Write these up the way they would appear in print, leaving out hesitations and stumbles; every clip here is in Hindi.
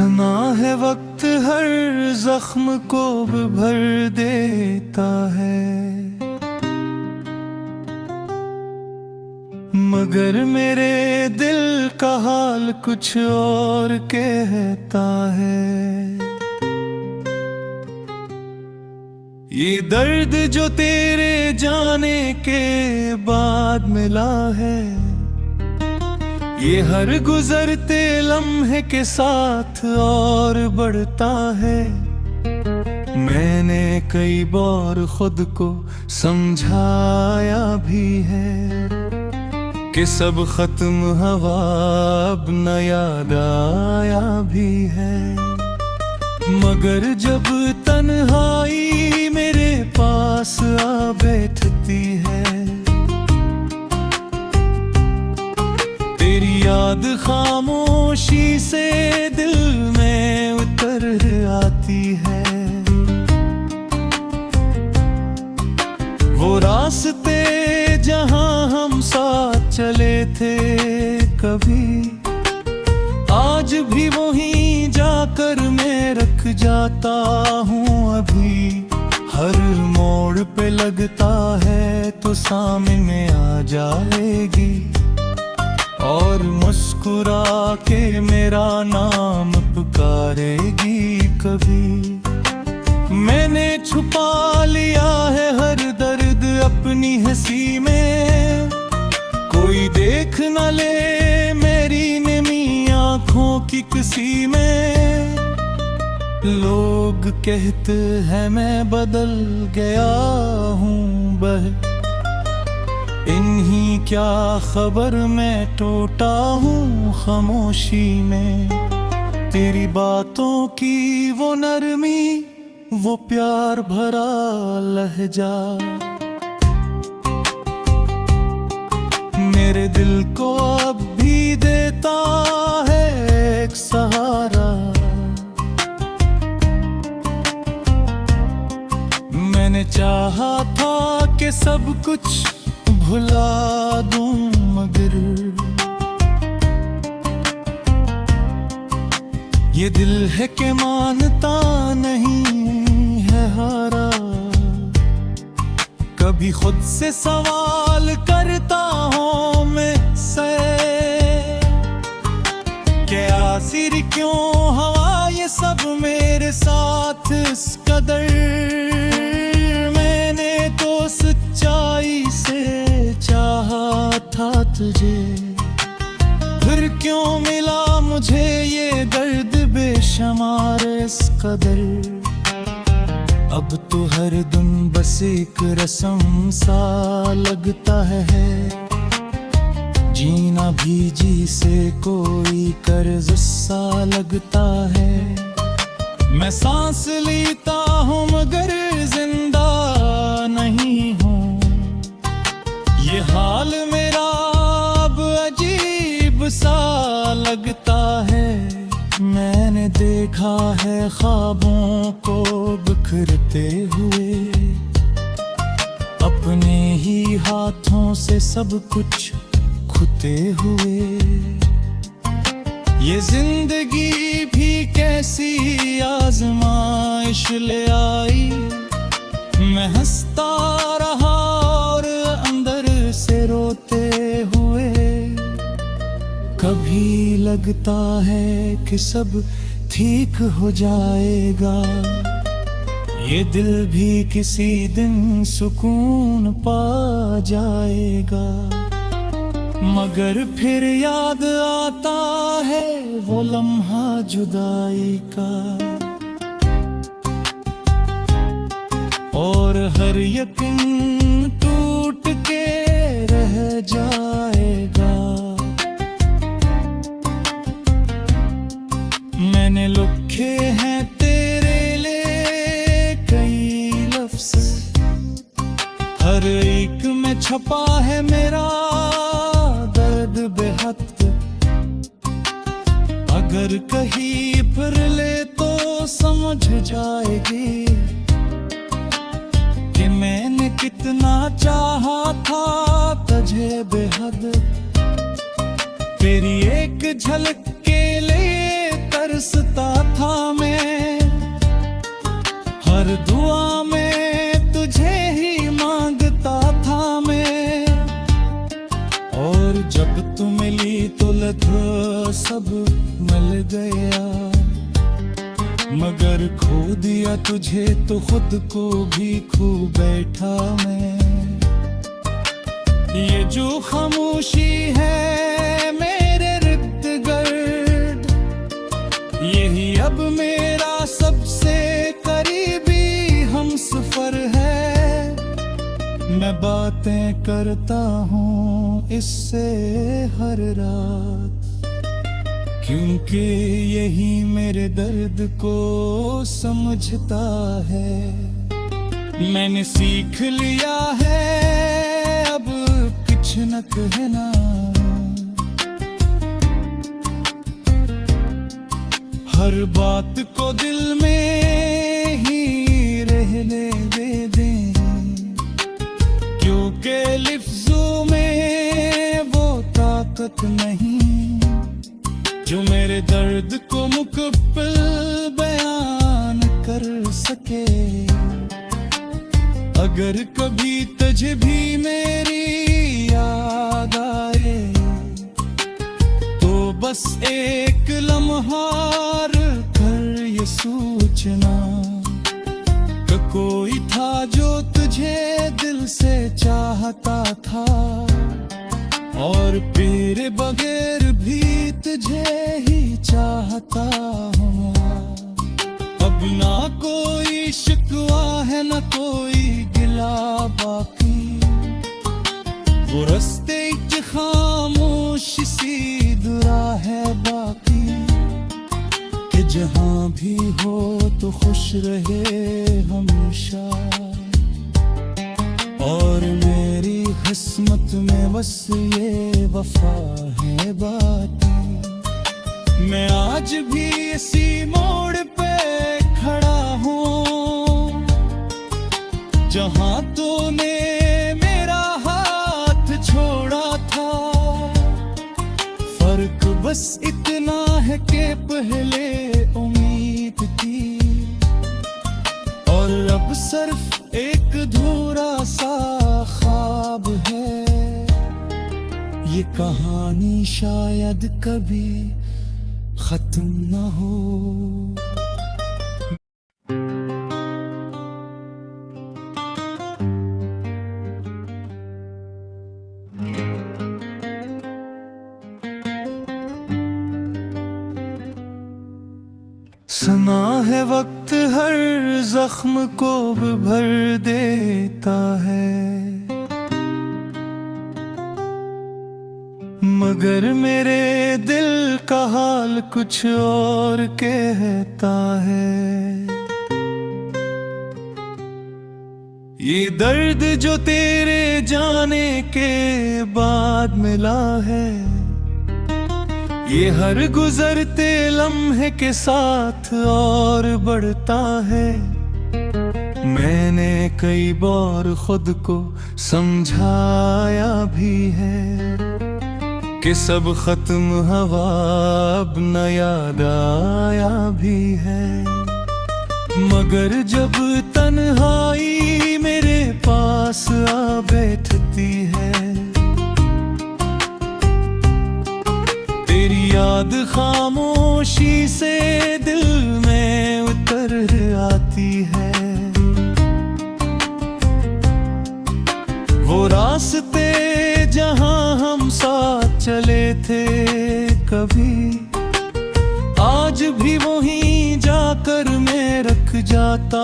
हंसना है वक्त हर जख्म को भर देता है, मगर मेरे दिल का हाल कुछ और कहता है। ये दर्द जो तेरे जाने के बाद मिला है, ये हर गुजरते लम्हे के साथ और बढ़ता है। मैंने कई बार खुद को समझाया भी है कि सब खत्म हवा अब न याद आया भी है, मगर जब तन्हाई मेरे पास आ बैठती है, तेरी याद खामोशी से दिल में उतर आती है। वो रास्ते जहां हम साथ चले थे कभी, आज भी वहीं जाकर मैं रख जाता हूँ अभी। हर मोड़ पे लगता है तो सामने आ जाएगी, और मुस्कुरा के मेरा नाम पुकारेगी कभी। मैंने छुपा लिया है हर दर्द अपनी हंसी में, कोई देख न ले मेरी नमी आँखों की किसी में। लोग कहते हैं मैं बदल गया हूँ बह, इन्हीं क्या खबर मैं टूटा हूँ खामोशी में। तेरी बातों की वो नरमी, वो प्यार भरा लहजा, मेरे दिल को अब भी देता है एक सहारा। मैंने चाहा था कि सब कुछ भुला दूं, मगर ये दिल है कि मानता नहीं है हारा। कभी खुद से सवाल करता हूँ मैं से, कि आखिर क्यों हवा ये सब मेरे साथ इस कदर। मैंने तो सच्चाई से चाहा था तुझे, फिर क्यों मिला मुझे ये दर्द बेशुमार इस कदर। अब तो हर दिन बस एक रस्म सा लगता है, जीना भी जी से कोई कर्ज सा लगता है। मैं सांस लेता हूँ मगर जिंदा नहीं हूँ, ये हाल मेरा अब अजीब सा लगता है। मैंने देखा है ख्वाबों को बिखरते हुए, अपने ही हाथों से सब कुछ खोते हुए। ये जिंदगी भी कैसी आजमाइश ले आई, मैं हंसता रहा और अंदर से रोते हुए। कभी लगता है कि सब ठीक हो जाएगा, ये दिल भी किसी दिन सुकून पा जाएगा, मगर फिर याद आता है वो लम्हा जुदाई का। और हर यकीन टूट के रह जाएगा। मैंने लिखे हैं तेरे लिए कई लफ्ज़, हर एक में छपा है मेरा दर्द बेहद। अगर कहीं फिर ले तो समझ जाएगी कि मैंने कितना चाहा था तुझे बेहद। तेरी एक झलक के लिए तरसता था मैं, हर दुआ में तुझे ही मांगता था मैं। और जब तू मिली तो लगा सब मिल गया, मगर खो दिया तुझे तो खुद को भी खो बैठा मैं। ये जो खामोशी है मेरे इर्द गिर्द, यही अब मेरा सबसे करीबी हमसफर है। मैं बातें करता हूँ इससे हर रात, क्योंकि यही मेरे दर्द को समझता है। मैंने सीख लिया है अब कुछ न कहना, हर बात को दिल में ही रहने दे दें, क्योंकि लफ्ज़ों में वो ताकत नहीं जो मेरे दर्द को मुकम्मल बयान कर सके। अगर कभी तुझे भी मेरी याद आए तो बस एक लम्हार कर ये सोचना कि कोई था जो तुझे दिल से चाहता था, और तेरे बगैर भी तुझे ही चाहता हूँ। अब ना कोई शिकवा है ना कोई गिला बाकी, वो रास्ते की खामोशी सी दुआ है बाकी, कि जहाँ भी हो तो खुश रहे हमेशा। और मेरी किस्मत में बस ये वफा है बाकी। मैं आज भी इसी मोड़ पे खड़ा हूँ जहाँ तूने मेरा हाथ छोड़ा था। फर्क बस इतना है कि पहले उम्मीद थी और अब सिर्फ एक अधूरा सा ख्वाब है। ये कहानी शायद कभी खत्म न हो। सुना है वक्त हर जख्म को भर देता है, मगर मेरे दिल का हाल कुछ और कहता है। ये दर्द जो तेरे जाने के बाद मिला है, ये हर गुजरते लम्हे के साथ और बढ़ता है। मैंने कई बार खुद को समझाया भी है कि सब खत्म हवा अब न याद आया भी है, मगर जब तन्हाई मेरे पास आ बैठती है, तेरी याद खामोशी से दिल में उतर आती है। वो रास्ते जहां हम साथ चले थे कभी, आज भी वहीं जाकर मैं रख जाता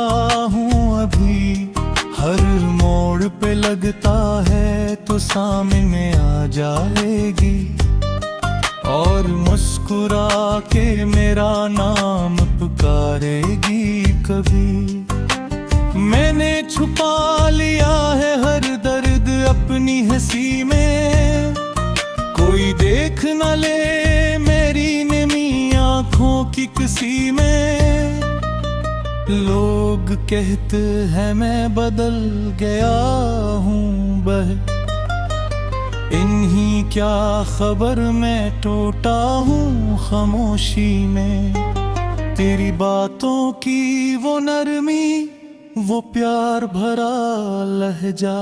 हूँ अभी। हर मोड़ पे लगता है तो सामने आ जाएगी और मुस्कुरा के मेरा नाम पुकारेगी कभी। मैंने छुपा लिया है हर दर्द अपनी हंसी में, कोई देख न ले मेरी नमी आँखों की किसी में। लोग कहते हैं मैं बदल गया हूँ बह, इन्हीं क्या खबर मैं टूटा हूँ खामोशी में। तेरी बातों की वो नरमी, वो प्यार भरा लहजा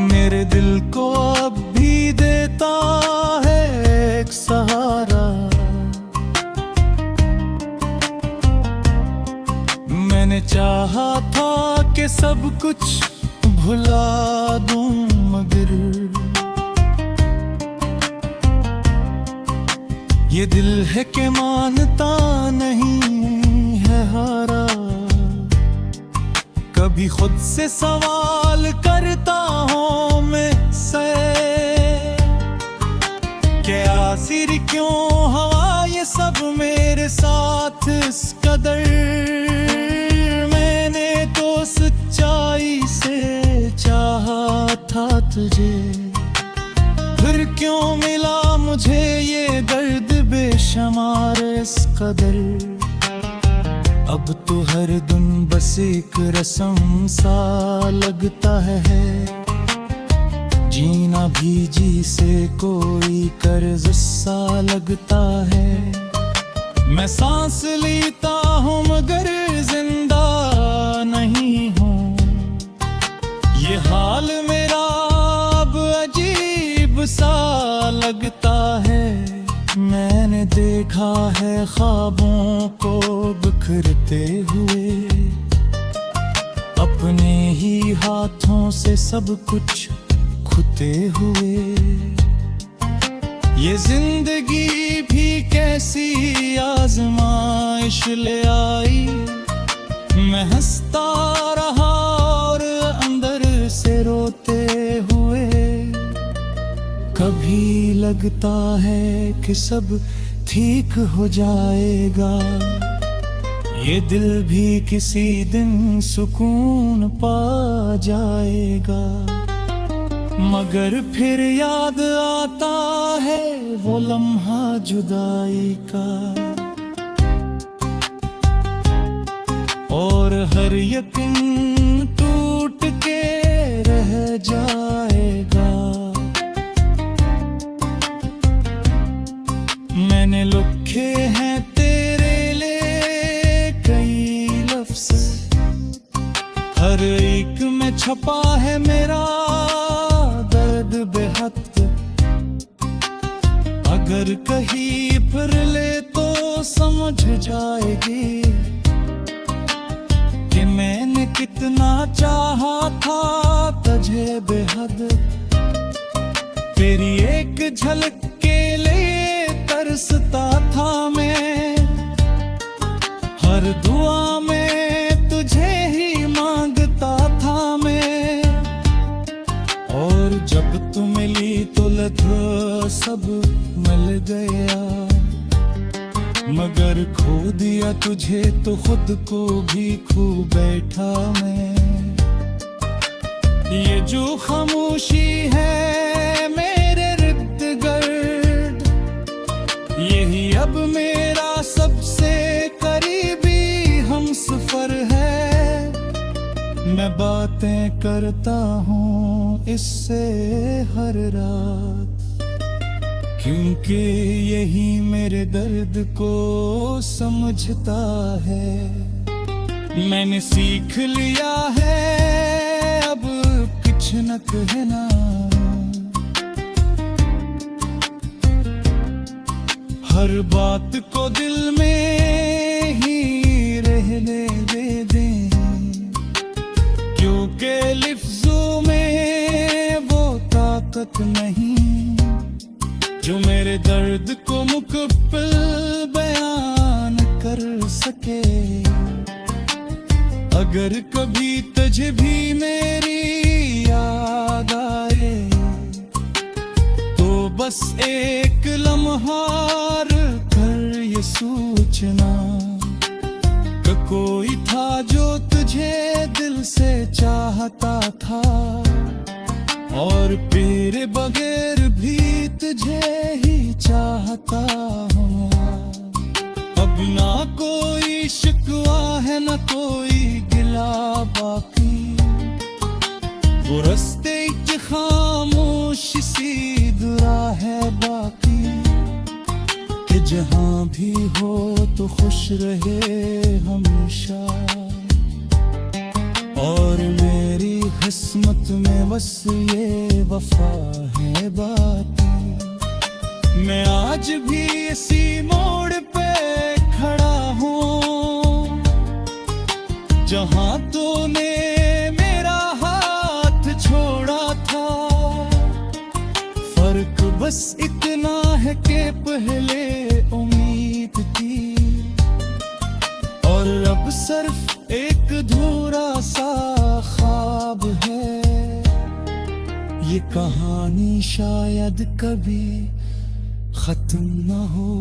मेरे दिल को अब भी देता है एक सहारा। मैंने चाहा था कि सब कुछ भुला दूं, मगर ये दिल है कि मानता नहीं है हारा। कभी खुद से सवाल करता हूँ मैं से, कि आखिर क्यों हुआ ये सब मेरे साथ इस कदर। मैंने तो सच्चाई से चाहा था तुझे, फिर क्यों मिला मुझे ये दर्द बेशुमार इस कदर। अब तो हर दिन बस एक रस्म सा लगता है, जीना भी जी से कोई कर्ज सा लगता है। मैं सांस लेता हूँ मगर जिंदा नहीं हूँ, ये हाल मेरा अब अजीब सा लगता है। मैंने देखा है ख्वाबों को बिखरते हुए, अपने ही हाथों से सब कुछ खोते हुए। ये जिंदगी भी कैसी आजमाइश ले आई, मैं हंसता रहा और अंदर से रोते हुए। कभी लगता है कि सब ठीक हो जाएगा, ये दिल भी किसी दिन सुकून पा जाएगा। मगर फिर याद आता है वो लम्हा जुदाई का, और हर यकीन टूट के रह जाएगा। मैंने लिखे हैं तेरे लिए कई लफ्ज़, हर एक में छपा है मेरा दर्द बेहद। अगर कहीं फिर ले तो समझ जाएगी कि मैंने कितना चाहा था तुझे बेहद। तेरी एक झलक के लिए तरसता था मैं, हर दुआ में तुझे ही मांगता था मैं। और जब तू मिली तो लगा सब मिल गया, मगर खो दिया तुझे तो खुद को भी खो बैठा मैं। ये जो खामोशी है मेरे इर्द गिर्द, यही अब मेरा सबसे करीबी हमसफर है। मैं बातें करता हूँ इससे हर रात, क्योंकि यही मेरे दर्द को समझता है। मैंने सीख लिया है अब कुछ न कहना, हर बात को दिल में ही रहने दे, क्योंकि लफ्ज़ों में वो ताकत नहीं जो मेरे दर्द को मुकम्मल बयान कर सके। अगर कभी तुझे भी मेरी याद आए तो बस एक लम्हार कर ये सोचना कि कोई था जो तुझे दिल से चाहता था, और तेरे बगैर भी तुझे ही चाहता हूँ। अब ना कोई शिकवा है न कोई गिला बाकी, वो रास्ते की खामोश सी दुआ है बाकी। जहाँ भी हो तो खुश रहे हमेशा, और मेरी किस्मत में बस ये वफा है बातें। मैं आज भी इसी मोड़ पे खड़ा हूँ जहाँ तूने मेरा हाथ छोड़ा था। फर्क बस इतना है कि पहले उम्मीद थी और अब सिर्फ एक अधूरा सा ख्वाब है। ये कहानी शायद कभी खत्म न हो।